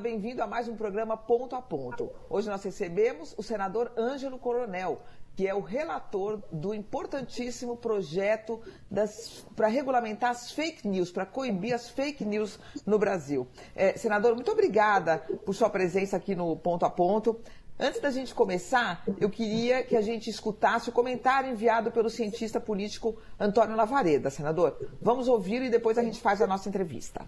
bem-vindo a mais um programa Ponto a Ponto. Hoje nós recebemos o senador Ângelo Coronel, que é o relator do importantíssimo projeto para regulamentar as fake news, para coibir as fake news no Brasil. Senador, muito obrigada por sua presença aqui no Ponto a Ponto. Antes da gente começar, eu queria que a gente escutasse o comentário enviado pelo cientista político Antônio Lavareda. Senador, vamos ouvi-lo e depois a gente faz a nossa entrevista.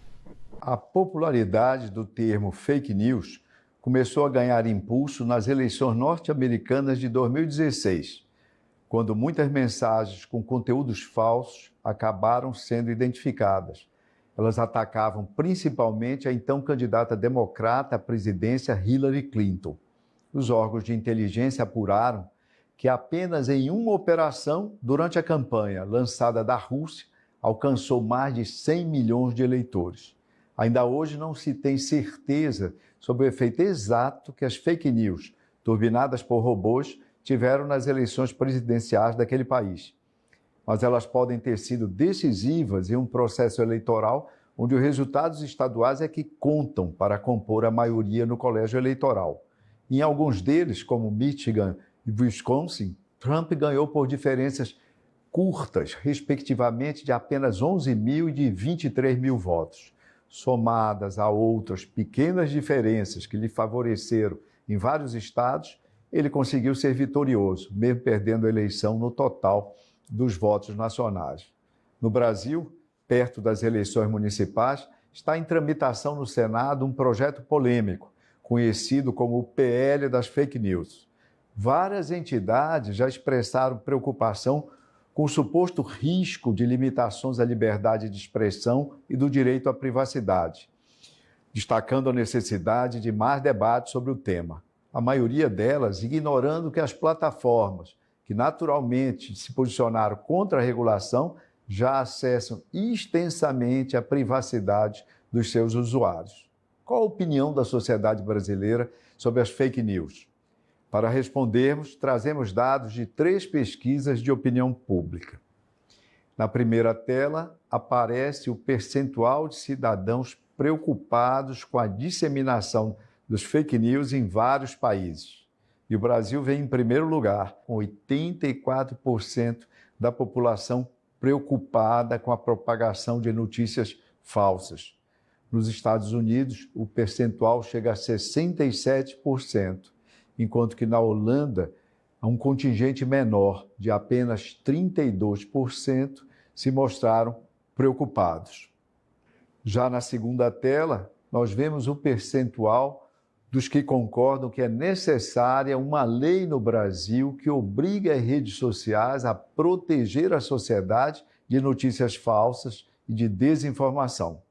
A popularidade do termo fake news começou a ganhar impulso nas eleições norte-americanas de 2016, quando muitas mensagens com conteúdos falsos acabaram sendo identificadas. Elas atacavam principalmente a então candidata democrata à presidência Hillary Clinton. Os órgãos de inteligência apuraram que apenas em uma operação durante a campanha lançada da Rússia alcançou mais de 100 milhões de eleitores. Ainda hoje não se tem certeza sobre o efeito exato que as fake news, turbinadas por robôs, tiveram nas eleições presidenciais daquele país. Mas elas podem ter sido decisivas em um processo eleitoral onde os resultados estaduais é que contam para compor a maioria no colégio eleitoral. Em alguns deles, como Michigan e Wisconsin, Trump ganhou por diferenças curtas, respectivamente de apenas 11 mil e de 23 mil votos. Somadas a outras pequenas diferenças que lhe favoreceram em vários estados, ele conseguiu ser vitorioso, mesmo perdendo a eleição no total dos votos nacionais. No Brasil, perto das eleições municipais, está em tramitação no Senado um projeto polêmico, conhecido como o PL das fake news. Várias entidades já expressaram preocupação com o suposto risco de limitações à liberdade de expressão e do direito à privacidade, destacando a necessidade de mais debate sobre o tema. A maioria delas ignorando que as plataformas, que naturalmente se posicionaram contra a regulação, já acessam extensamente a privacidade dos seus usuários. Qual a opinião da sociedade brasileira sobre as fake news? Para respondermos, trazemos dados de 3 pesquisas de opinião pública. Na primeira tela, aparece o percentual de cidadãos preocupados com a disseminação dos fake news em vários países. E o Brasil vem em primeiro lugar, com 84% da população preocupada com a propagação de notícias falsas. Nos Estados Unidos, o percentual chega a 67%, enquanto que na Holanda, um contingente menor, de apenas 32%, se mostraram preocupados. Já na segunda tela, nós vemos o percentual dos que concordam que é necessária uma lei no Brasil que obrigue as redes sociais a proteger a sociedade de notícias falsas e de desinformação.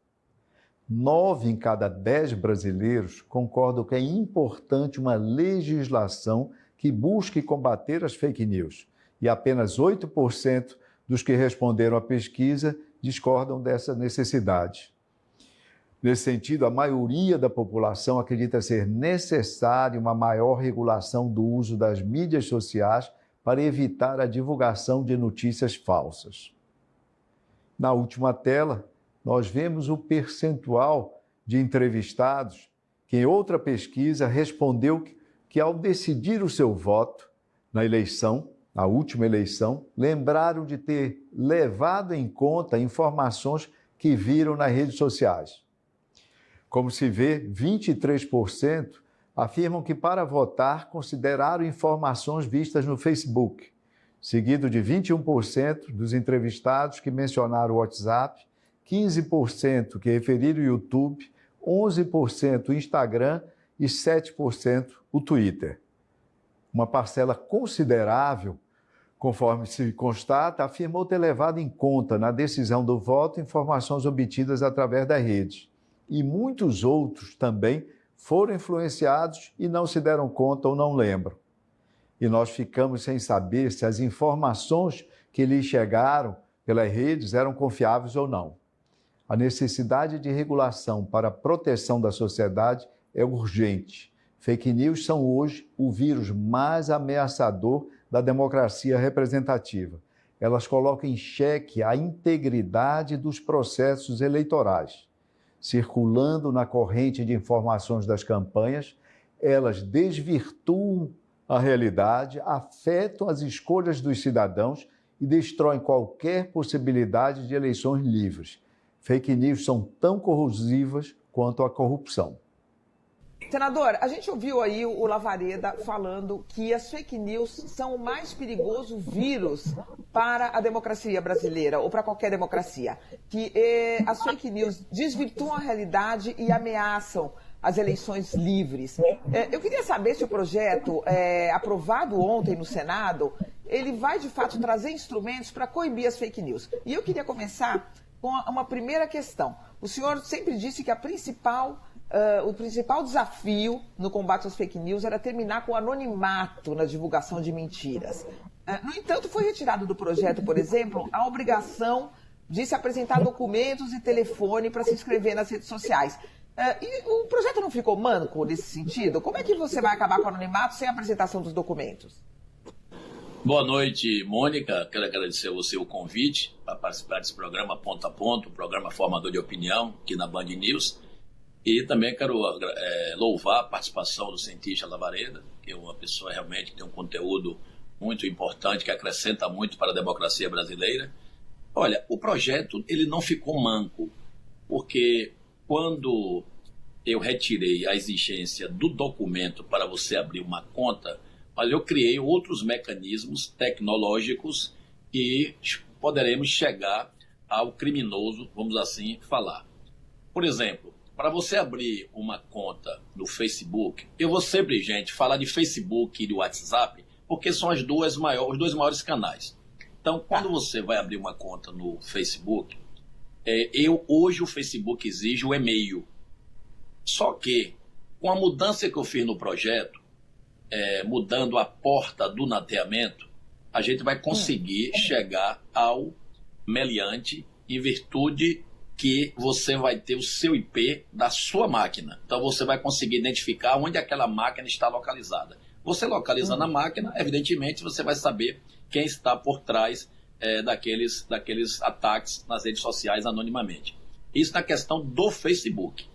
9 em cada 10 brasileiros concordam que é importante uma legislação que busque combater as fake news. E apenas 8% dos que responderam à pesquisa discordam dessa necessidade. Nesse sentido, a maioria da população acredita ser necessária uma maior regulação do uso das mídias sociais para evitar a divulgação de notícias falsas. Na última tela, nós vemos o percentual de entrevistados que, em outra pesquisa, respondeu que ao decidir o seu voto na eleição, na última eleição, lembraram de ter levado em conta informações que viram nas redes sociais. Como se vê, 23% afirmam que para votar consideraram informações vistas no Facebook, seguido de 21% dos entrevistados que mencionaram o WhatsApp, 15% que referiram o YouTube, 11% o Instagram e 7% o Twitter. Uma parcela considerável, conforme se constata, afirmou ter levado em conta na decisão do voto informações obtidas através da rede. E muitos outros também foram influenciados e não se deram conta ou não lembram. E nós ficamos sem saber se as informações que lhes chegaram pelas redes eram confiáveis ou não. A necessidade de regulação para a proteção da sociedade é urgente. Fake news são hoje o vírus mais ameaçador da democracia representativa. Elas colocam em xeque a integridade dos processos eleitorais. circulando na corrente de informações das campanhas, elas desvirtuam a realidade, afetam as escolhas dos cidadãos e destroem qualquer possibilidade de eleições livres. Fake news são tão corrosivas quanto a corrupção. Senador, a gente ouviu aí o Lavareda falando que as fake news são o mais perigoso vírus para a democracia brasileira, ou para qualquer democracia. Que as fake news desvirtuam a realidade e ameaçam as eleições livres. Eu queria saber se o projeto aprovado ontem no Senado, ele vai de fato trazer instrumentos para coibir as fake news. E eu queria começar com uma primeira questão. O senhor sempre disse que o principal desafio no combate às fake news era terminar com o anonimato na divulgação de mentiras. No entanto, foi retirado do projeto, por exemplo, a obrigação de se apresentar documentos e telefone para se inscrever nas redes sociais. E o projeto não ficou manco nesse sentido? Como é que você vai acabar com o anonimato sem a apresentação dos documentos? Boa noite, Mônica. Quero agradecer a você o convite para participar desse programa Ponto a Ponto, um programa formador de opinião aqui na Band News. E também quero louvar a participação do cientista Lavareda, que é uma pessoa realmente que tem um conteúdo muito importante, que acrescenta muito para a democracia brasileira. Olha, o projeto ele não ficou manco, porque quando eu retirei a exigência do documento para você abrir uma conta, mas eu criei outros mecanismos tecnológicos que poderemos chegar ao criminoso, vamos assim falar. Por exemplo, para você abrir uma conta no Facebook, eu vou sempre, gente, falar de Facebook e de WhatsApp, porque são os dois maiores canais. Então, quando você vai abrir uma conta no Facebook, hoje o Facebook exige o e-mail. Só que, com a mudança que eu fiz no projeto, mudando a porta do nateamento, a gente vai conseguir chegar ao meliante em virtude que você vai ter o seu IP da sua máquina. Então você vai conseguir identificar onde aquela máquina está localizada. Você localizando a máquina, evidentemente você vai saber quem está por trás daqueles ataques nas redes sociais anonimamente. Isso na questão do Facebook.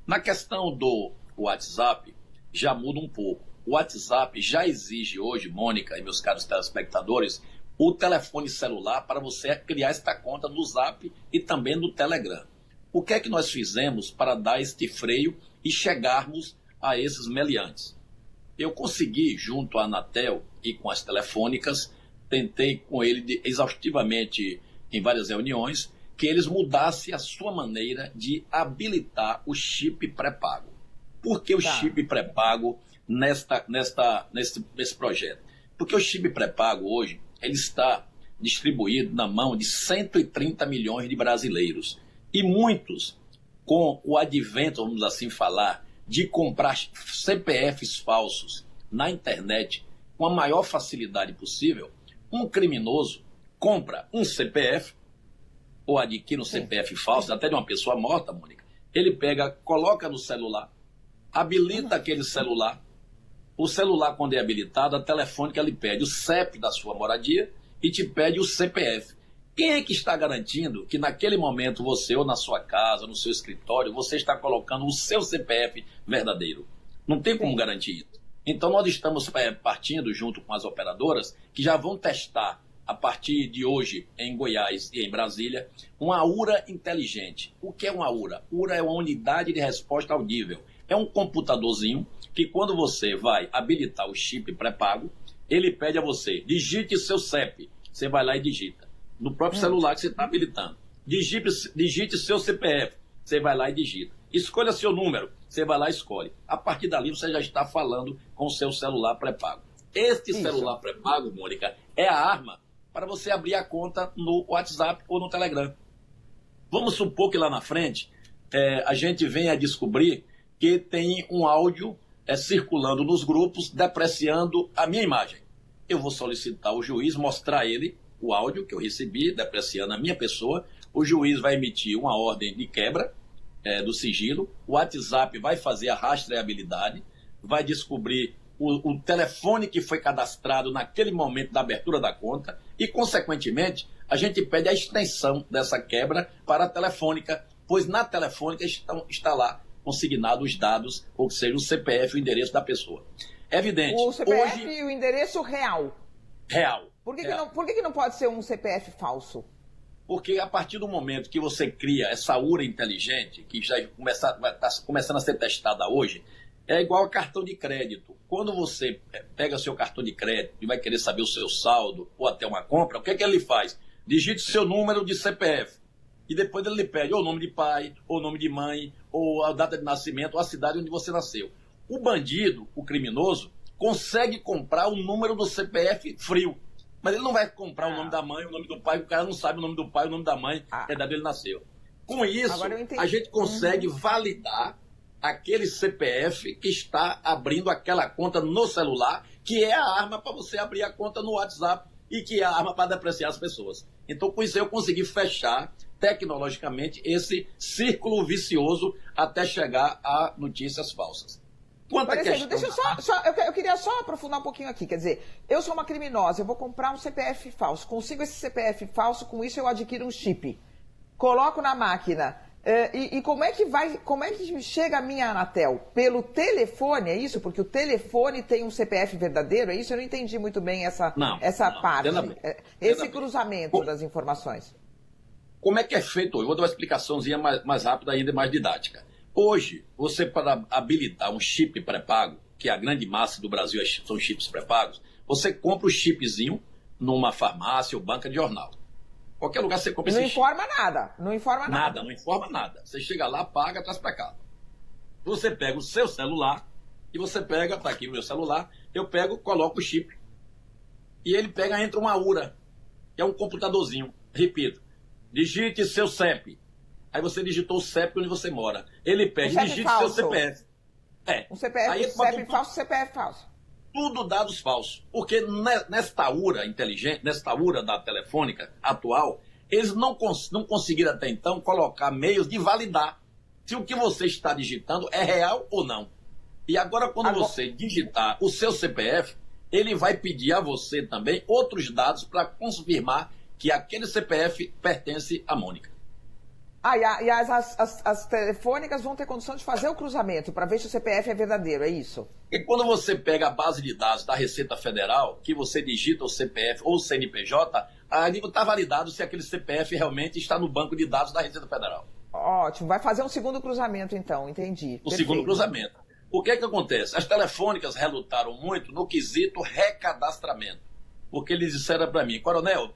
Na questão do WhatsApp, já muda um pouco. O WhatsApp já exige hoje, Mônica e meus caros telespectadores, o telefone celular para você criar esta conta no Zap e também no Telegram. O que é que nós fizemos para dar este freio e chegarmos a esses meliantes? Eu consegui, junto à Anatel e com as telefônicas, tentei com ele exaustivamente em várias reuniões, que eles mudassem a sua maneira de habilitar o chip pré-pago. Por que o chip pré-pago nesse projeto? Porque o chip pré-pago hoje, ele está distribuído na mão de 130 milhões de brasileiros. E muitos, com o advento, vamos assim falar, de comprar CPFs falsos na internet com a maior facilidade possível, um criminoso compra um CPF ou adquire um CPF falso, até de uma pessoa morta, Mônica. Ele pega, coloca no celular, habilita aquele celular. O celular, quando é habilitado, a telefônica lhe pede o CEP da sua moradia e te pede o CPF. Quem é que está garantindo que naquele momento você, ou na sua casa, no seu escritório, você está colocando o seu CPF verdadeiro? Não tem como garantir isso. Então nós estamos partindo junto com as operadoras que já vão testar a partir de hoje em Goiás e em Brasília uma URA inteligente. O que é uma URA? URA é uma unidade de resposta audível. É um computadorzinho que quando você vai habilitar o chip pré-pago, ele pede a você, digite seu CEP. Você vai lá e digita. No próprio celular que você está habilitando. Digite seu CPF. Você vai lá e digita. Escolha seu número. Você vai lá e escolhe. A partir dali você já está falando com o seu celular pré-pago. Este celular pré-pago, Mônica, é a arma para você abrir a conta no WhatsApp ou no Telegram. Vamos supor que lá na frente a gente venha a descobrir que tem um áudio circulando nos grupos depreciando a minha imagem. Eu vou solicitar ao juiz mostrar a ele o áudio que eu recebi depreciando a minha pessoa. O juiz vai emitir uma ordem de quebra do sigilo. O WhatsApp vai fazer a rastreabilidade, vai descobrir o telefone que foi cadastrado naquele momento da abertura da conta e, consequentemente, a gente pede a extensão dessa quebra para a telefônica, pois na telefônica está lá consignado os dados, ou seja, o CPF, o endereço da pessoa. É evidente. O CPF hoje, e o endereço real. Real. Por que, real. por que não pode ser um CPF falso? Porque a partir do momento que você cria essa URA inteligente, que já está começando a ser testada hoje, é igual a cartão de crédito. Quando você pega seu cartão de crédito e vai querer saber o seu saldo ou até uma compra, o que é que ele faz? Digite seu número de CPF. E depois ele lhe pede ou o nome de pai, ou o nome de mãe, ou a data de nascimento, ou a cidade onde você nasceu. O bandido, o criminoso, consegue comprar o número do CPF frio. Mas ele não vai comprar o nome da mãe, o nome do pai, o cara não sabe o nome do pai, o nome da mãe, é da onde ele nasceu. Com isso, a gente consegue validar aquele CPF que está abrindo aquela conta no celular, que é a arma para você abrir a conta no WhatsApp e que é a arma para depreciar as pessoas. Então, com isso, eu consegui fechar tecnologicamente esse círculo vicioso até chegar a notícias falsas. Deixa eu queria só aprofundar um pouquinho aqui. Quer dizer, eu sou uma criminosa, eu vou comprar um CPF falso. Consigo esse CPF falso, com isso eu adquiro um chip. Coloco na máquina. Como é que chega a minha Anatel? Pelo telefone, é isso? Porque o telefone tem um CPF verdadeiro, é isso? Eu não entendi muito bem essa parte. Esse cruzamento das informações. Como é que é feito hoje? Vou dar uma explicaçãozinha mais rápida ainda e mais didática. Hoje, você para habilitar um chip pré-pago, que a grande massa do Brasil são chips pré-pagos, você compra o chipzinho numa farmácia ou banca de jornal. Qualquer lugar você compra esse chip. Não informa nada. Não informa nada. Você chega lá, paga, traz para cá. Você pega o seu celular e você pega, tá aqui o meu celular, eu pego, coloco o chip. E ele pega, entra uma URA, que é um computadorzinho. Repito, digite seu CEP. Aí você digitou o CEP onde você mora. Ele pede, digite seu CPF. Um CPF falso, CPF falso. Tudo dados falsos. Porque nesta URA inteligente, nesta URA da telefônica atual, eles não conseguiram até então colocar meios de validar se o que você está digitando é real ou não. E agora, quando você digitar o seu CPF, ele vai pedir a você também outros dados para confirmar que aquele CPF pertence à Mônica. As telefônicas vão ter condição de fazer o cruzamento para ver se o CPF é verdadeiro, é isso? E quando você pega a base de dados da Receita Federal, que você digita o CPF ou o CNPJ, ali está validado se aquele CPF realmente está no banco de dados da Receita Federal. Ótimo, vai fazer um segundo cruzamento então, entendi. O segundo cruzamento. O que é que acontece? As telefônicas relutaram muito no quesito recadastramento. Porque eles disseram para mim, Coronel,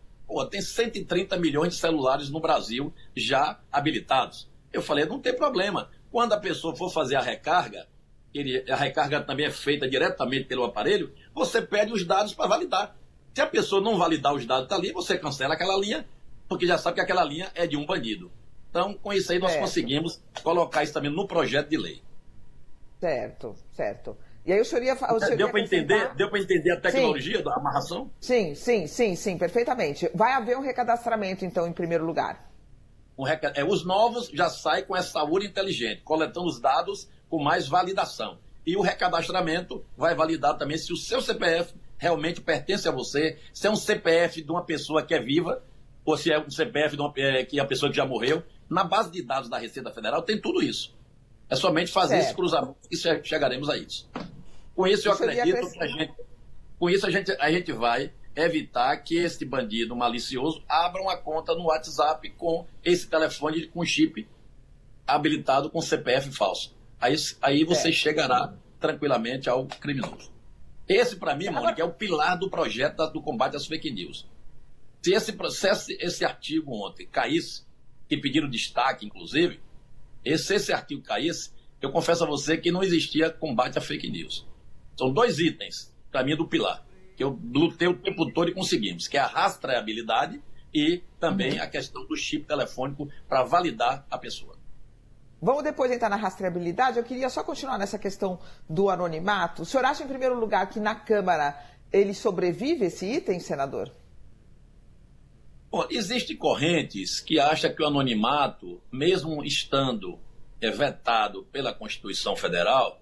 tem 130 milhões de celulares no Brasil já habilitados. Eu falei, não tem problema. Quando a pessoa for fazer a recarga também é feita diretamente pelo aparelho, você pede os dados para validar. Se a pessoa não validar os dados dali, você cancela aquela linha, porque já sabe que aquela linha é de um bandido. Então, com isso aí, nós conseguimos colocar isso também no projeto de lei. Certo. E aí o senhor ia Deu para entender a tecnologia da amarração? Sim, perfeitamente. Vai haver um recadastramento, então, em primeiro lugar. Os novos já saem com essa URA inteligente, coletando os dados com mais validação. E o recadastramento vai validar também se o seu CPF realmente pertence a você, se é um CPF de uma pessoa que é viva, ou se é um CPF que é a pessoa que já morreu. Na base de dados da Receita Federal tem tudo isso. É somente fazer esse cruzamento que chegaremos a isso. Com isso, eu acredito que a gente vai evitar que esse bandido malicioso abra uma conta no WhatsApp com esse telefone com chip habilitado com CPF falso. Aí você chegará tranquilamente ao criminoso. Esse, para mim, Mônica, é o pilar do projeto do combate às fake news. Se esse artigo ontem caísse, que pediram destaque, inclusive, se esse artigo caísse, eu confesso a você que não existia combate à fake news. São dois itens, para mim, do pilar, que eu lutei o tempo todo e conseguimos, que é a rastreabilidade e também a questão do chip telefônico para validar a pessoa. Vamos depois entrar na rastreabilidade. Eu queria só continuar nessa questão do anonimato. O senhor acha, em primeiro lugar, que na Câmara ele sobrevive, esse item, senador? Bom, existem correntes que acham que o anonimato, mesmo estando vetado pela Constituição Federal,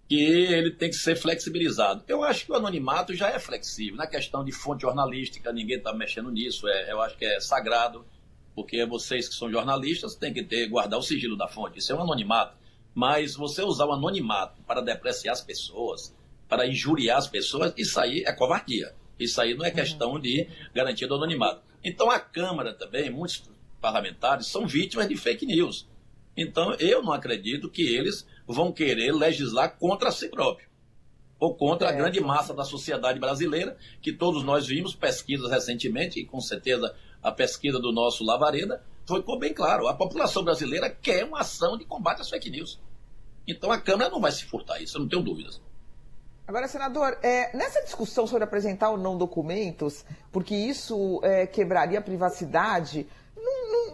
que ele tem que ser flexibilizado. Eu acho que o anonimato já é flexível. Na questão de fonte jornalística, ninguém está mexendo nisso. Eu acho que é sagrado. porque vocês que são jornalistas têm que guardar o sigilo da fonte, isso é um anonimato. Mas você usar o anonimato para depreciar as pessoas, para injuriar as pessoas, isso aí é covardia. Isso aí não é questão de garantia do anonimato. Então a Câmara também, muitos parlamentares, são vítimas de fake news. Então eu não acredito que eles vão querer legislar contra si próprio, ou contra a grande massa da sociedade brasileira, que todos nós vimos pesquisas recentemente, e com certeza a pesquisa do nosso Lavareda ficou bem claro. A população brasileira quer uma ação de combate às fake news. Então a Câmara não vai se furtar isso, eu não tenho dúvidas. Agora, senador, nessa discussão sobre apresentar ou não documentos, porque isso quebraria a privacidade,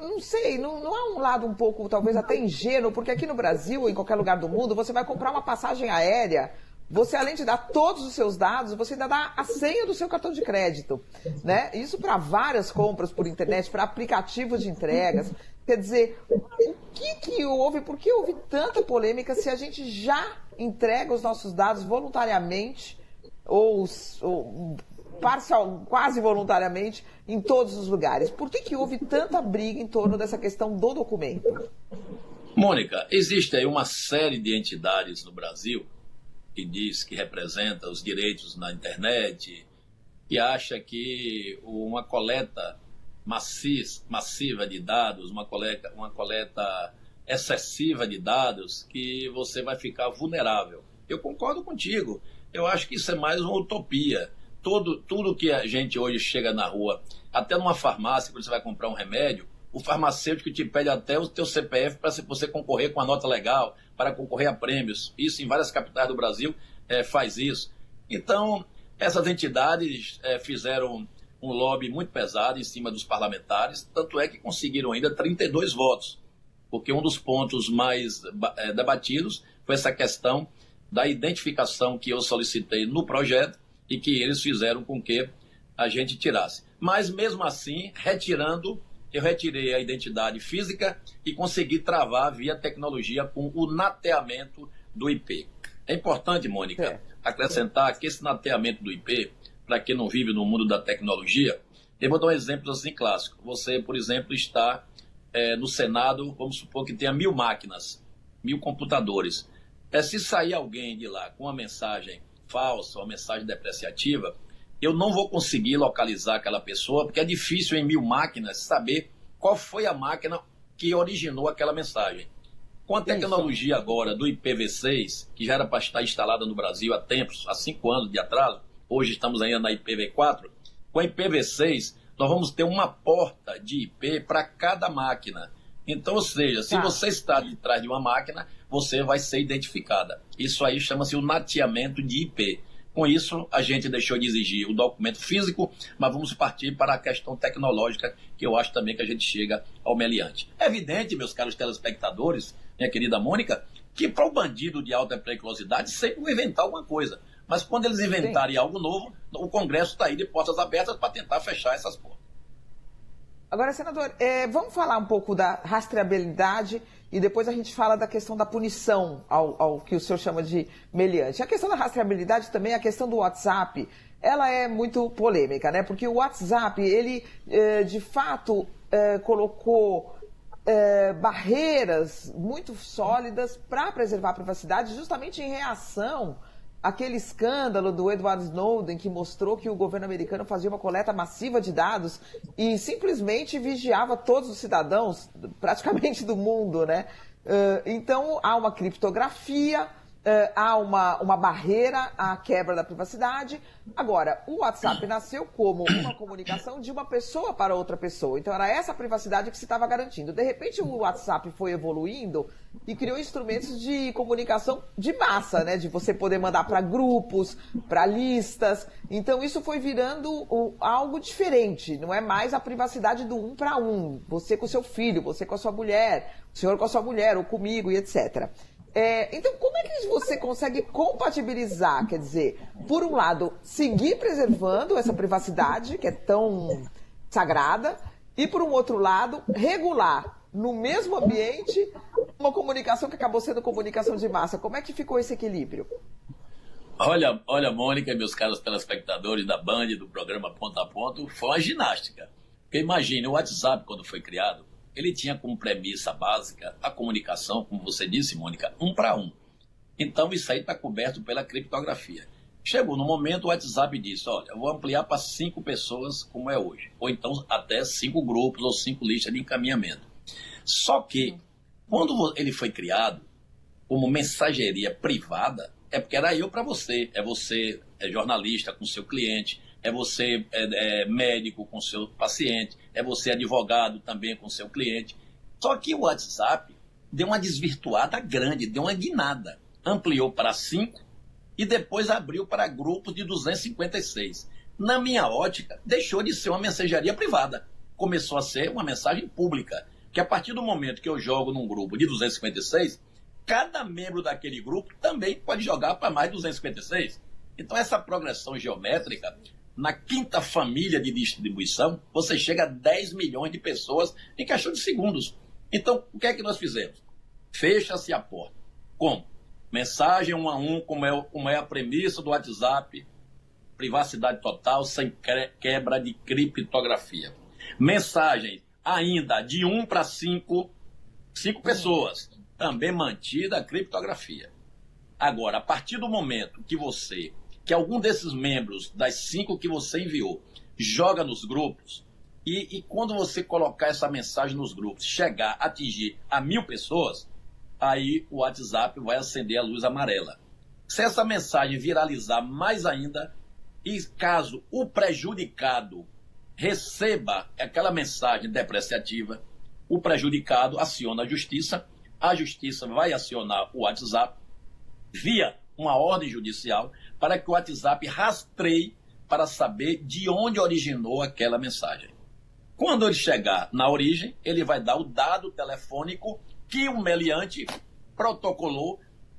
não sei, não há um lado um pouco, talvez até ingênuo, porque aqui no Brasil, em qualquer lugar do mundo, você vai comprar uma passagem aérea, você, além de dar todos os seus dados, você ainda dá a senha do seu cartão de crédito, né? Isso para várias compras por internet, para aplicativos de entregas. Quer dizer, o que houve, por que houve tanta polêmica se a gente já entrega os nossos dados voluntariamente ou quase voluntariamente em todos os lugares? Por que houve tanta briga em torno dessa questão do documento? Mônica, existe aí uma série de entidades no Brasil que diz que representa os direitos na internet e acha que uma coleta massiva de dados, uma coleta excessiva de dados, que você vai ficar vulnerável. Eu concordo contigo. Eu acho que isso é mais uma utopia. Tudo que a gente hoje chega na rua, até numa farmácia, quando você vai comprar um remédio, o farmacêutico te pede até o teu CPF para você concorrer com a nota legal, para concorrer a prêmios. Isso em várias capitais do Brasil faz isso. Então, essas entidades fizeram um lobby muito pesado em cima dos parlamentares, tanto é que conseguiram ainda 32 votos, porque um dos pontos mais debatidos foi essa questão da identificação que eu solicitei no projeto e que eles fizeram com que a gente tirasse. Mas, mesmo assim, eu retirei a identidade física e consegui travar via tecnologia com o nateamento do IP. É importante, Mônica, acrescentar que esse nateamento do IP, para quem não vive no mundo da tecnologia, eu vou dar um exemplo assim clássico. Você, por exemplo, está no Senado, vamos supor que tenha 1000 máquinas, 1000 computadores. Se sair alguém de lá com uma mensagem falsa, uma mensagem depreciativa, eu não vou conseguir localizar aquela pessoa, porque é difícil em 1000 máquinas saber qual foi a máquina que originou aquela mensagem. Com a tecnologia agora do IPv6, que já era para estar instalada no Brasil há tempos, há 5 anos de atraso, hoje estamos ainda na IPv4, com a IPv6 nós vamos ter uma porta de IP para cada máquina. Então, ou seja, se você está de trás de uma máquina, você vai ser identificada. Isso aí chama-se o nateamento de IP. Com isso, a gente deixou de exigir o documento físico, mas vamos partir para a questão tecnológica, que eu acho também que a gente chega ao meliante. É evidente, meus caros telespectadores, minha querida Mônica, que para o bandido de alta periculosidade sempre vão inventar alguma coisa. Mas quando eles inventarem algo novo, o Congresso está aí de portas abertas para tentar fechar essas portas. Agora, senador, vamos falar um pouco da rastreabilidade e depois a gente fala da questão da punição ao que o senhor chama de meliante. A questão da rastreabilidade também, a questão do WhatsApp, ela é muito polêmica, né? Porque o WhatsApp, ele de fato colocou barreiras muito sólidas para preservar a privacidade, justamente em reação àquele escândalo do Edward Snowden, que mostrou que o governo americano fazia uma coleta massiva de dados e simplesmente vigiava todos os cidadãos, praticamente do mundo, né? Então, há uma criptografia, há uma barreira à quebra da privacidade. Agora, o WhatsApp nasceu como uma comunicação de uma pessoa para outra pessoa. Então, era essa privacidade que se estava garantindo. De repente, o WhatsApp foi evoluindo e criou instrumentos de comunicação de massa, né? De você poder mandar para grupos, para listas. Então, isso foi virando algo diferente. Não é mais a privacidade do um para um. Você com o seu filho, você com a sua mulher, o senhor com a sua mulher, ou comigo, e etc. Então, como é que você consegue compatibilizar, quer dizer, por um lado, seguir preservando essa privacidade, que é tão sagrada, e por um outro lado, regular no mesmo ambiente uma comunicação que acabou sendo comunicação de massa? Como é que ficou esse equilíbrio? Olha, Mônica e meus caros telespectadores da Band, do programa Ponto a Ponto, foi uma ginástica. Porque imagine, o WhatsApp, quando foi criado, ele tinha como premissa básica a comunicação, como você disse, Mônica, 1 para 1. Então, isso aí está coberto pela criptografia. Chegou no momento, o WhatsApp disse, olha, eu vou ampliar para 5 pessoas, como é hoje. Ou então até 5 grupos ou 5 listas de encaminhamento. Só que, quando ele foi criado como mensageria privada, é porque era eu para você. Você é jornalista com seu cliente, é você médico com seu paciente, é você advogado também com seu cliente. Só que o WhatsApp deu uma desvirtuada grande, deu uma guinada. Ampliou para 5 e depois abriu para grupos de 256. Na minha ótica, deixou de ser uma mensageria privada. Começou a ser uma mensagem pública. Que a partir do momento que eu jogo num grupo de 256, cada membro daquele grupo também pode jogar para mais 256. Então, essa progressão geométrica, na 5ª família de distribuição, você chega a 10 milhões de pessoas em questão de segundos. Então, o que é que nós fizemos? Fecha-se a porta. Como? Mensagem 1 a 1, como é a premissa do WhatsApp, privacidade total, sem quebra de criptografia. Mensagem ainda de 1 para 5 pessoas, também mantida a criptografia. Agora, a partir do momento que algum desses membros das 5 que você enviou joga nos grupos, e quando você colocar essa mensagem nos grupos, chegar a atingir a 1.000 pessoas, aí o WhatsApp vai acender a luz amarela. Se essa mensagem viralizar mais ainda, e caso o prejudicado receba aquela mensagem depreciativa, o prejudicado aciona a justiça vai acionar o WhatsApp via uma ordem judicial para que o WhatsApp rastreie para saber de onde originou aquela mensagem. Quando ele chegar na origem, ele vai dar o dado telefônico que o meliante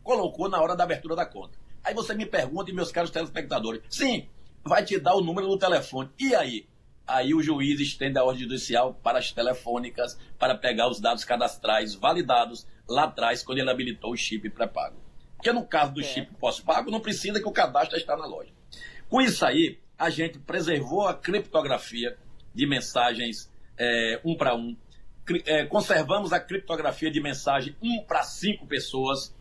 colocou na hora da abertura da conta. Aí você me pergunta, e meus caros telespectadores, sim, vai te dar o número do telefone. E aí? Aí o juiz estende a ordem judicial para as telefônicas, para pegar os dados cadastrais validados lá atrás, quando ele habilitou o chip pré-pago. Porque no caso do chip pós-pago, não precisa que o cadastro está na loja. Com isso aí, a gente preservou a criptografia de mensagens 1 para 1. Conservamos a criptografia de mensagem 1 para 5 pessoas.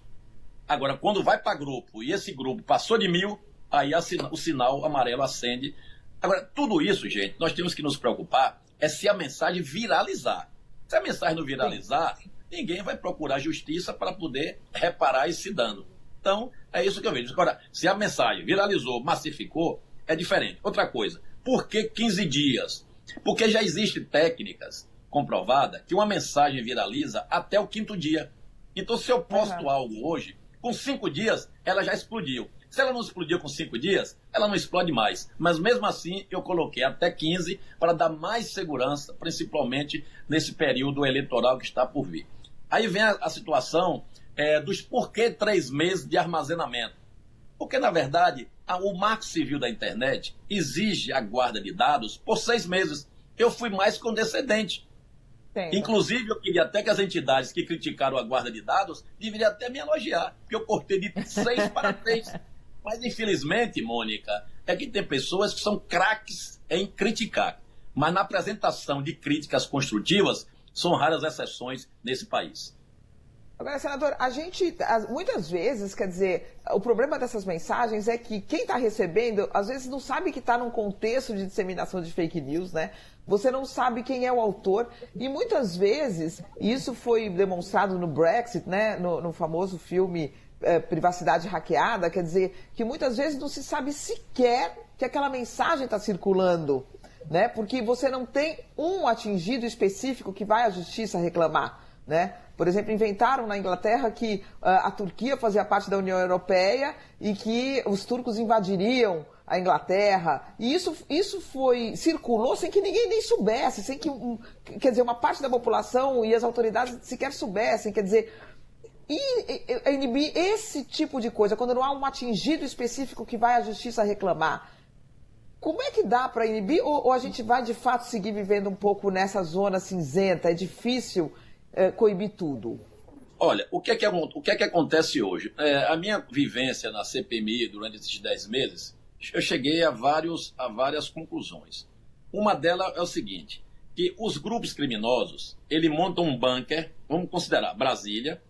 Agora, quando vai para grupo e esse grupo passou de 1.000, aí o sinal amarelo acende. Agora, tudo isso, gente, nós temos que nos preocupar se a mensagem viralizar. Se a mensagem não viralizar, ninguém vai procurar justiça para poder reparar esse dano. Então, é isso que eu vejo. Agora, se a mensagem viralizou, massificou, é diferente. Outra coisa, por que 15 dias? Porque já existem técnicas comprovadas que uma mensagem viraliza até o 5º dia. Então, se eu posto algo hoje, com 5 dias, ela já explodiu. Se ela não explodiu com 5 dias, ela não explode mais. Mas mesmo assim, eu coloquei até 15 para dar mais segurança, principalmente nesse período eleitoral que está por vir. Aí vem a situação dos porquê 3 meses de armazenamento. Porque, na verdade, o Marco Civil da Internet exige a guarda de dados por 6 meses. Eu fui mais condescendente. Entendo. Inclusive, eu queria até que as entidades que criticaram a guarda de dados deveriam até me elogiar, porque eu cortei de 6 para 3. Mas, infelizmente, Mônica, é que tem pessoas que são craques em criticar. Mas na apresentação de críticas construtivas, são raras exceções nesse país. Agora, senador, a gente, muitas vezes, quer dizer, o problema dessas mensagens é que quem está recebendo, às vezes não sabe que está num contexto de disseminação de fake news, né? Você não sabe quem é o autor. E muitas vezes, isso foi demonstrado no Brexit, né? No famoso filme Privacidade Hackeada, quer dizer, que muitas vezes não se sabe sequer que aquela mensagem está circulando, né? Porque você não tem um atingido específico que vai à justiça reclamar, né? Por exemplo, inventaram na Inglaterra que a Turquia fazia parte da União Europeia e que os turcos invadiriam a Inglaterra. E isso circulou sem que ninguém nem soubesse, sem que, quer dizer, uma parte da população e as autoridades sequer soubessem. Quer dizer, e inibir esse tipo de coisa, quando não há um atingido específico que vai à justiça reclamar, como é que dá para inibir? Ou a gente vai, de fato, seguir vivendo um pouco nessa zona cinzenta? É difícil coibir tudo? Olha, o que é que acontece hoje? A minha vivência na CPMI durante esses 10 meses, eu cheguei a várias conclusões. Uma delas é o seguinte, que os grupos criminosos, ele montam um bunker, vamos considerar Brasília,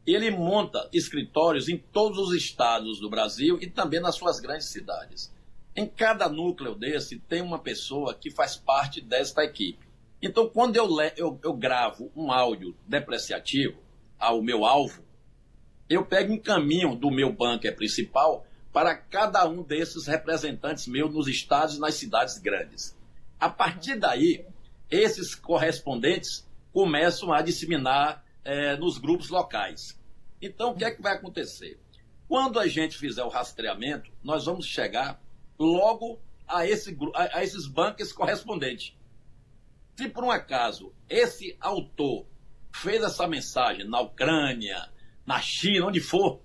ele monta escritórios em todos os estados do Brasil e também nas suas grandes cidades. Em cada núcleo desse tem uma pessoa que faz parte desta equipe. Então, quando eu gravo um áudio depreciativo ao meu alvo, eu pego um caminho do meu bunker principal para cada um desses representantes meus nos estados e nas cidades grandes. A partir daí, esses correspondentes começam a disseminar nos grupos locais. Então, o que é que vai acontecer? Quando a gente fizer o rastreamento, nós vamos chegar logo a esses bunkers correspondentes. Se por um acaso esse autor fez essa mensagem na Ucrânia, na China, onde for,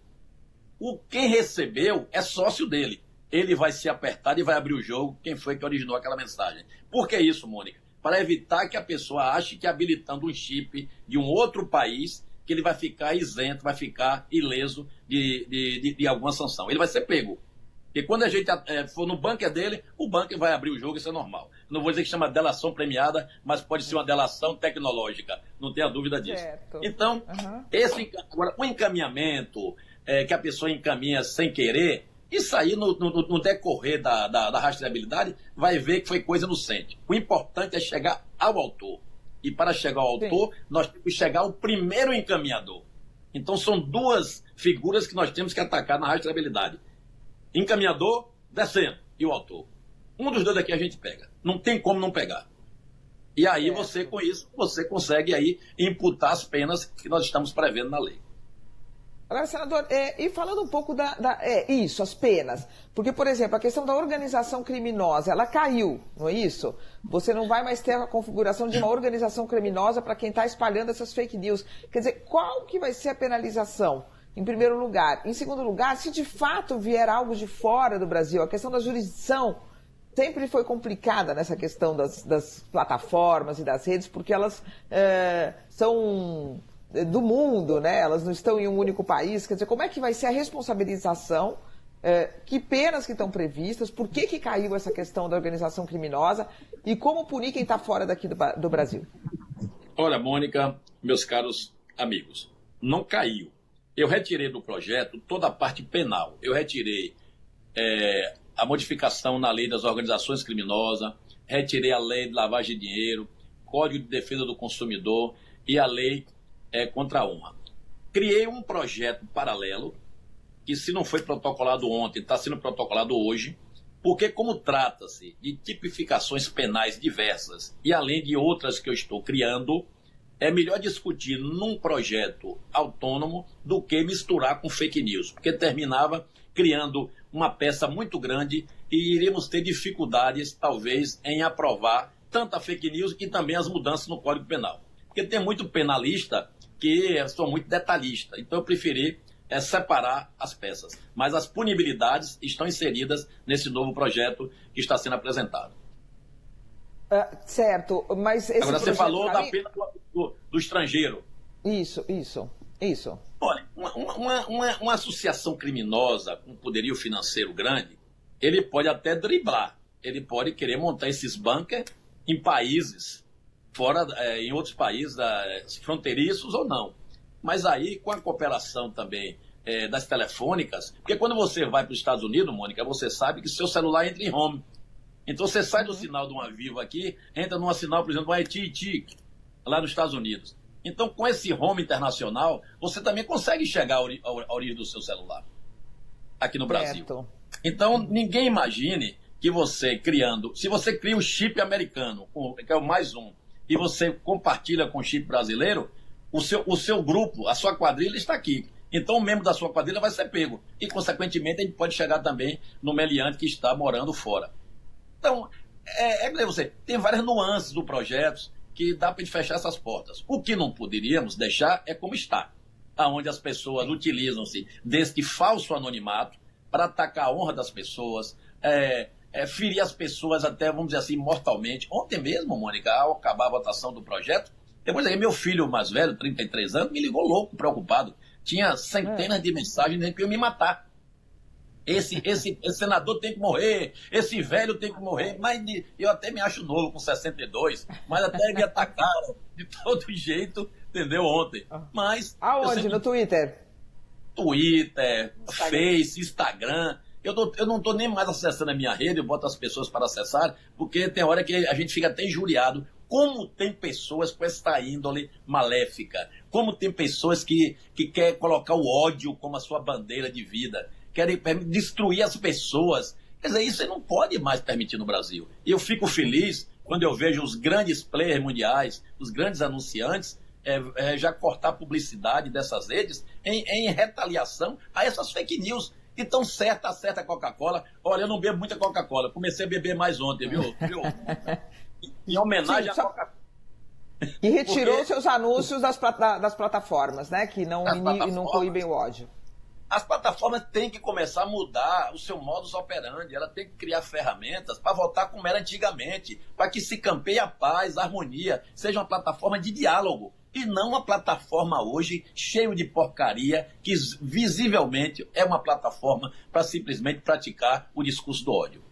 quem recebeu é sócio dele. Ele vai se apertar e vai abrir o jogo quem foi que originou aquela mensagem. Por que isso, Mônica? Para evitar que a pessoa ache que habilitando um chip de um outro país, que ele vai ficar isento, vai ficar ileso de alguma sanção. Ele vai ser pego. E quando a gente for no bunker dele, o bunker vai abrir o jogo, isso é normal. Não vou dizer que chama delação premiada, mas pode ser uma delação tecnológica, não tenha dúvida disso. Certo. Então, agora, o encaminhamento que a pessoa encaminha sem querer, isso aí no decorrer da rastreabilidade vai ver que foi coisa inocente. O importante é chegar ao autor. E para chegar ao autor, nós temos que chegar ao primeiro encaminhador. Então são duas figuras que nós temos que atacar na rastreabilidade. Encaminhador, descendo, e o autor. Um dos dois aqui a gente pega. Não tem como não pegar. E aí você, com isso, você consegue aí imputar as penas que nós estamos prevendo na lei. Agora, senador, e falando um pouco isso, as penas. Porque, por exemplo, a questão da organização criminosa, ela caiu, não é isso? Você não vai mais ter a configuração de uma organização criminosa para quem está espalhando essas fake news. Quer dizer, qual que vai ser a penalização? Em primeiro lugar. Em segundo lugar, se de fato vier algo de fora do Brasil, a questão da jurisdição sempre foi complicada nessa questão das plataformas e das redes, porque elas são do mundo, né? Elas não estão em um único país. Quer dizer, como é que vai ser a responsabilização? Que penas que estão previstas? Por que caiu essa questão da organização criminosa? E como punir quem está fora daqui do Brasil? Olha, Mônica, meus caros amigos, não caiu. Eu retirei do projeto toda a parte penal. Eu retirei a modificação na lei das organizações criminosas, retirei a lei de lavagem de dinheiro, Código de Defesa do Consumidor e a lei contra a honra. Criei um projeto paralelo, que se não foi protocolado ontem, está sendo protocolado hoje, porque como trata-se de tipificações penais diversas e além de outras que eu estou criando, é melhor discutir num projeto autônomo do que misturar com fake news, porque terminava criando uma peça muito grande e iríamos ter dificuldades, talvez, em aprovar tanto a fake news e também as mudanças no Código Penal. Porque tem muito penalista que são muito detalhista, então eu preferi separar as peças. Mas as punibilidades estão inseridas nesse novo projeto que está sendo apresentado. Certo, mas esse agora você falou da pena do estrangeiro. Isso. Olha, uma associação criminosa com poderio financeiro grande, ele pode até driblar, ele pode querer montar esses bunkers em países, em outros países fronteiriços ou não. Mas aí, com a cooperação também das telefônicas, porque quando você vai para os Estados Unidos, Mônica, você sabe que seu celular entra em home. Então você sai do sinal de uma Vivo aqui, entra numa sinal, por exemplo, do AT&T, lá nos Estados Unidos. Então, com esse home internacional, você também consegue chegar à origem do seu celular, aqui no Brasil. Então, ninguém imagine que você se você cria um chip americano, que é o mais um, e você compartilha com o chip brasileiro, o seu grupo, a sua quadrilha está aqui. Então, o membro da sua quadrilha vai ser pego. E, consequentemente, a gente pode chegar também no meliante que está morando fora. Então, você tem várias nuances do projeto que dá para a gente fechar essas portas. O que não poderíamos deixar é como está, onde as pessoas utilizam-se deste falso anonimato para atacar a honra das pessoas, ferir as pessoas até, vamos dizer assim, mortalmente. Ontem mesmo, Mônica, ao acabar a votação do projeto, depois aí meu filho mais velho, 33 anos, me ligou louco, preocupado. Tinha centenas de mensagens dizendo que iam me matar. Esse senador tem que morrer, esse velho tem que morrer, mas eu até me acho novo com 62, mas até me atacaram de todo jeito, entendeu, ontem. Mas aonde? No Twitter? Twitter, Face, Instagram. Eu não estou nem mais acessando a minha rede, eu boto as pessoas para acessar, porque tem hora que a gente fica até injuriado. Como tem pessoas com essa índole maléfica, como tem pessoas que querem colocar o ódio como a sua bandeira de vida, querem destruir as pessoas. Quer dizer, isso não pode mais permitir no Brasil. E eu fico feliz quando eu vejo os grandes players mundiais, os grandes anunciantes, já cortar a publicidade dessas redes em retaliação a essas fake news. Então, certa a Coca-Cola. Olha, eu não bebo muita Coca-Cola, comecei a beber mais ontem, viu? Em homenagem à Coca-Cola. E retirou seus anúncios das plataformas, né? Que não coíbem o ódio. As plataformas têm que começar a mudar o seu modus operandi, ela tem que criar ferramentas para votar como era antigamente, para que se campeie a paz, a harmonia, seja uma plataforma de diálogo, e não uma plataforma hoje cheia de porcaria, que visivelmente é uma plataforma para simplesmente praticar o discurso do ódio.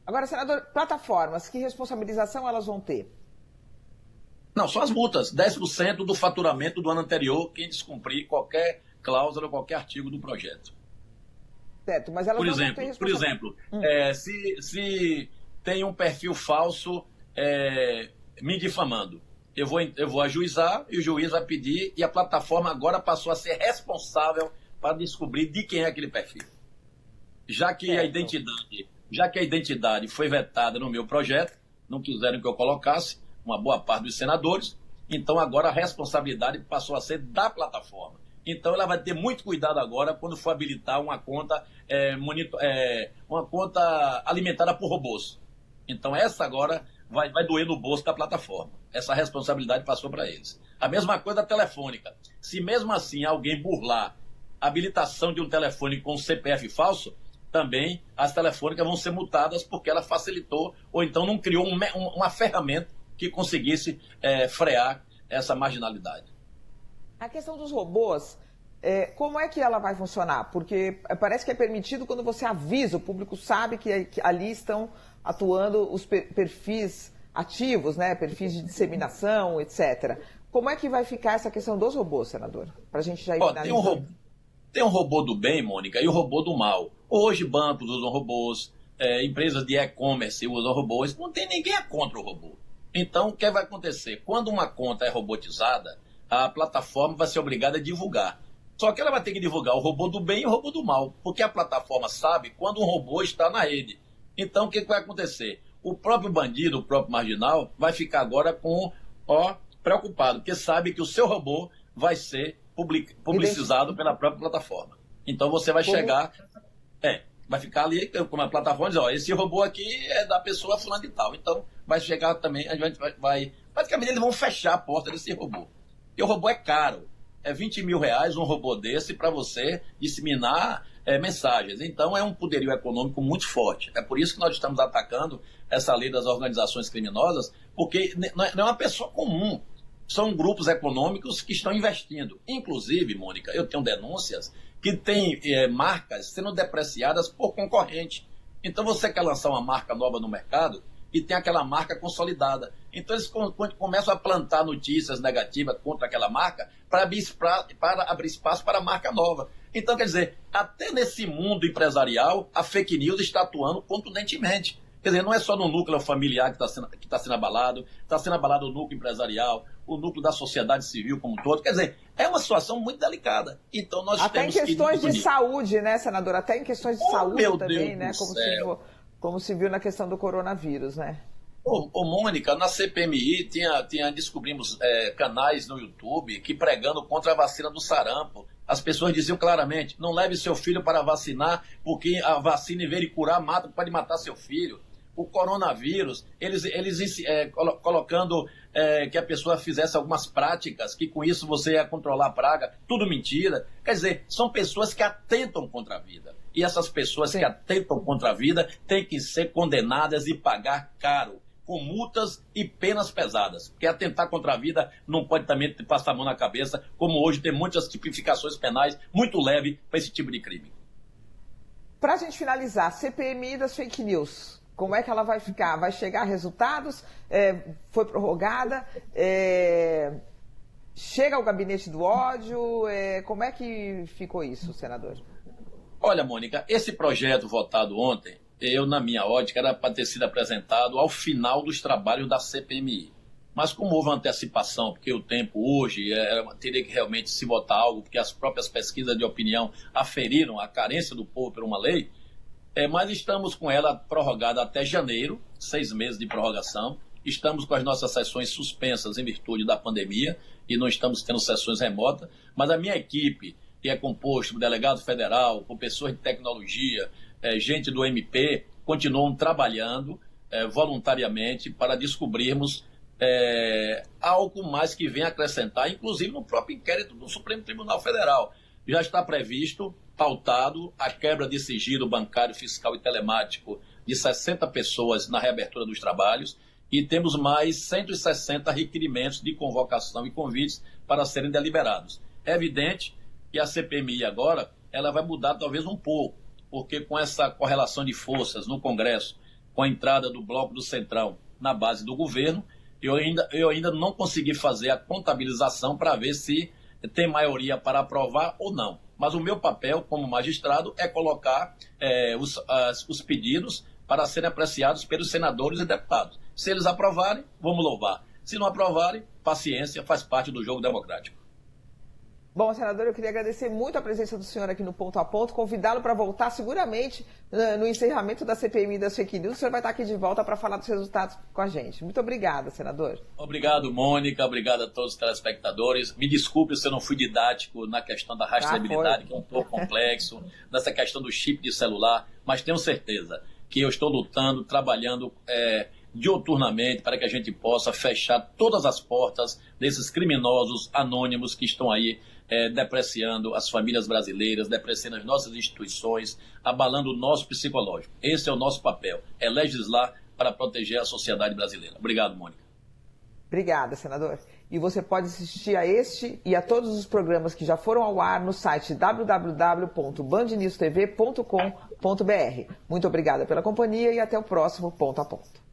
Agora, senador, plataformas, que responsabilização elas vão ter? Não, só as multas, 10% do faturamento do ano anterior, quem descumprir qualquer cláusula, qualquer artigo do projeto. Certo, mas elas não têm Por exemplo, se tem um perfil falso me difamando, eu vou ajuizar e o juiz vai pedir, e a plataforma agora passou a ser responsável para descobrir de quem é aquele perfil. Já que a identidade foi vetada no meu projeto, não quiseram que eu colocasse, uma boa parte dos senadores, então agora a responsabilidade passou a ser da plataforma. Então ela vai ter muito cuidado agora quando for habilitar uma conta, uma conta alimentada por robôs. Então essa agora vai doer no bolso da plataforma. Essa responsabilidade passou para eles. A mesma coisa da telefônica. Se mesmo assim alguém burlar a habilitação de um telefone com CPF falso, também as telefônicas vão ser multadas porque ela facilitou ou então não criou uma ferramenta que conseguisse frear essa marginalidade. A questão dos robôs, como é que ela vai funcionar? Porque parece que é permitido quando você avisa, o público sabe que ali estão atuando os perfis ativos, né? Perfis de disseminação, etc. Como é que vai ficar essa questão dos robôs, senador? Para a gente já ir finalizando. Tem um robô do bem, Mônica, e o robô do mal. Hoje bancos usam robôs, empresas de e-commerce usam robôs, não tem ninguém contra o robô. Então, o que vai acontecer? Quando uma conta é robotizada, a plataforma vai ser obrigada a divulgar. Só que ela vai ter que divulgar o robô do bem e o robô do mal, porque a plataforma sabe quando um robô está na rede. Então, o que vai acontecer? O próprio bandido, o próprio marginal, vai ficar agora preocupado, porque sabe que o seu robô vai ser publicizado pela própria plataforma. Então, você vai chegar... vai ficar ali com a plataforma e dizer, esse robô aqui é da pessoa fulana de tal. Então, vai chegar também, a gente vai... Praticamente, eles vão fechar a porta desse robô. E o robô é caro. É 20 mil reais um robô desse para você disseminar mensagens. Então, é um poderio econômico muito forte. É por isso que nós estamos atacando essa lei das organizações criminosas, porque não é uma pessoa comum. São grupos econômicos que estão investindo. Inclusive, Mônica, eu tenho denúncias que tem marcas sendo depreciadas por concorrente. Então você quer lançar uma marca nova no mercado e tem aquela marca consolidada. Então eles começam a plantar notícias negativas contra aquela marca para abrir espaço para a marca nova. Então, quer dizer, até nesse mundo empresarial, a fake news está atuando contundentemente. Quer dizer, não é só no núcleo familiar que está sendo abalado o núcleo empresarial, o núcleo da sociedade civil como um todo. Quer dizer, é uma situação muito delicada. Então nós até temos em questões de saúde, né, senador? Até em questões de saúde também, né? Como se viu na questão do coronavírus, né? Mônica, na CPMI descobrimos canais no YouTube que pregando contra a vacina do sarampo. As pessoas diziam claramente, não leve seu filho para vacinar, porque a vacina, em vez de curar, pode matar seu filho. O coronavírus, eles colocando que a pessoa fizesse algumas práticas, que com isso você ia controlar a praga, tudo mentira. Quer dizer, são pessoas que atentam contra a vida. E essas pessoas que atentam contra a vida têm que ser condenadas e pagar caro, com multas e penas pesadas. Porque atentar contra a vida não pode também passar a mão na cabeça, como hoje tem muitas tipificações penais muito leves para esse tipo de crime. Para a gente finalizar, CPMI das fake news, como é que ela vai ficar? Vai chegar a resultados? Foi prorrogada? Chega ao gabinete do ódio? Como é que ficou isso, senador? Olha, Mônica, esse projeto votado ontem, na minha ótica, era para ter sido apresentado ao final dos trabalhos da CPMI. Mas como houve uma antecipação, porque o tempo hoje teria que realmente se votar algo, porque as próprias pesquisas de opinião aferiram a carência do povo por uma lei, mas estamos com ela prorrogada até janeiro, 6 meses de prorrogação. Estamos com as nossas sessões suspensas em virtude da pandemia e não estamos tendo sessões remotas, mas a minha equipe, que é composta por delegado federal, por pessoas de tecnologia, gente do MP, continuam trabalhando voluntariamente para descobrirmos algo mais que venha acrescentar, inclusive no próprio inquérito do Supremo Tribunal Federal. Já está previsto, pautado, a quebra de sigilo bancário, fiscal e telemático de 60 pessoas na reabertura dos trabalhos e temos mais 160 requerimentos de convocação e convites para serem deliberados. É evidente que a CPMI agora ela vai mudar talvez um pouco, porque com essa correlação de forças no Congresso, com a entrada do Bloco do Centrão na base do governo, eu ainda não consegui fazer a contabilização para ver se tem maioria para aprovar ou não. Mas o meu papel como magistrado é colocar os pedidos para serem apreciados pelos senadores e deputados. Se eles aprovarem, vamos louvar. Se não aprovarem, paciência, faz parte do jogo democrático. Bom, senador, eu queria agradecer muito a presença do senhor aqui no Ponto a Ponto, convidá-lo para voltar seguramente no encerramento da CPMI das fake news. O senhor vai estar aqui de volta para falar dos resultados com a gente. Muito obrigada, senador. Obrigado, Mônica. Obrigado a todos os telespectadores. Me desculpe se eu não fui didático na questão da rastreabilidade, que é um pouco complexo, nessa questão do chip de celular, mas tenho certeza que eu estou lutando, trabalhando diuturnamente para que a gente possa fechar todas as portas desses criminosos anônimos que estão aí depreciando as famílias brasileiras, depreciando as nossas instituições, abalando o nosso psicológico. Esse é o nosso papel, é legislar para proteger a sociedade brasileira. Obrigado, Mônica. Obrigada, senador. E você pode assistir a este e a todos os programas que já foram ao ar no site www.bandnewstv.com.br. Muito obrigada pela companhia e até o próximo Ponto a Ponto.